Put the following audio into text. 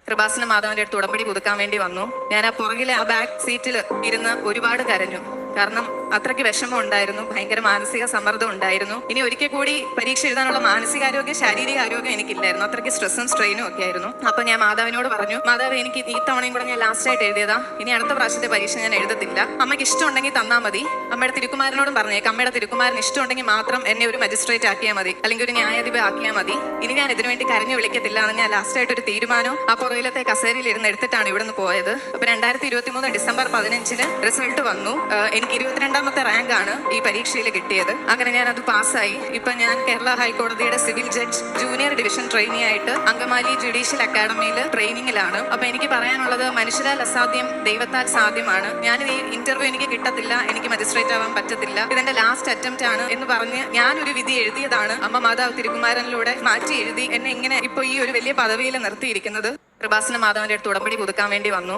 കൃപാസന മാധവന്റെ അടുത്ത് ഉടമ്പടി പുതുക്കാൻ വേണ്ടി വന്നു. ഞാൻ ആ പുറകിലെ ആ ബാക്ക് സീറ്റിൽ ഇരുന്ന് ഒരുപാട് കരഞ്ഞു. കാരണം അത്രയ്ക്ക് വിഷമം ഉണ്ടായിരുന്നു, ഭയങ്കര മാനസിക സമ്മർദ്ദം ഉണ്ടായിരുന്നു. ഇനി ഒരിക്കൽ കൂടി പരീക്ഷ എഴുതാനുള്ള മാനസികാരോഗ്യം ശാരീരിക ആരോഗ്യം എനിക്കില്ലായിരുന്നു. അത്രയ്ക്ക് സ്ട്രെസ്സും സ്ട്രെയിനും ഒക്കെ ആയിരുന്നു. അപ്പൊ ഞാൻ മാതാവിനോട് പറഞ്ഞു, മാതാവ് എനിക്ക് ഈ തവണയും കൂടെ ഞാൻ ലാസ്റ്റ് ആയിട്ട് എഴുതിയതാ, ഇനി അടുത്ത പ്രാവശ്യത്തെ പരീക്ഷ ഞാൻ എഴുതത്തില്ല. അമ്മയ്ക്ക് ഇഷ്ടമുണ്ടെങ്കിൽ തന്നാൽ മതി. അമ്മയുടെ തിരുക്കുമാരനോടും പറഞ്ഞേക്കാം, അമ്മയുടെ തിരുക്കുമാരന് ഇഷ്ടമുണ്ടെങ്കിൽ മാത്രം എന്നെ ഒരു മജിസ്ട്രേറ്റ് ആക്കിയാൽ മതി, അല്ലെങ്കിൽ ഒരു ന്യായാധിപ ആക്കിയാൽ മതി. ഇനി ഞാൻ ഇതിനുവേണ്ടി കരഞ്ഞു വിളിക്കത്തില്ല എന്ന് ഞാൻ ലാസ്റ്റ് ആയിട്ട് ഒരു തീരുമാനം ആ പുറകിലത്തെ കസേരയിൽ ഇരുന്ന് എടുത്തിട്ടാണ് ഇവിടുന്ന് പോയത്. അപ്പൊ 2023 ഡിസംബർ 15 റിസൾട്ട് വന്നു. എനിക്ക് 22ാമത്തെ റാങ്ക് ആണ് ഈ പരീക്ഷയിൽ കിട്ടിയത്. അങ്ങനെ ഞാൻ അത് പാസ്സായി. ഇപ്പൊ ഞാൻ കേരള ഹൈക്കോടതിയുടെ civil judge junior division trainee ആയിട്ട് അങ്കമാലി ജുഡീഷ്യൽ അക്കാഡമിയിൽ ട്രെയിനിങ്ങിലാണ്. അപ്പൊ എനിക്ക് പറയാനുള്ളത്, മനുഷ്യരാൽ അസാധ്യം ദൈവത്താൽ സാധ്യമാണ്. ഞാൻ ഈ ഇന്റർവ്യൂ എനിക്ക് കിട്ടത്തില്ല, എനിക്ക് മജിസ്ട്രേറ്റ് ആവാൻ പറ്റത്തില്ല, ഇതെന്റെ ലാസ്റ്റ് അറ്റംപ്റ്റ് ആണ് എന്ന് പറഞ്ഞ് ഞാനൊരു വിധി എഴുതിയതാണ് അമ്മ മാതാവ് തിരുക്കുമാരനിലൂടെ മാറ്റി എഴുതി എന്നെ ഇങ്ങനെ ഇപ്പൊ ഈ ഒരു വലിയ പദവിയിൽ നിർത്തിയിരിക്കുന്നത്. കൃപാസന മാധവന്റെ അടുത്ത് ഉടമ്പടി പുതുക്കാൻ വേണ്ടി വന്നു.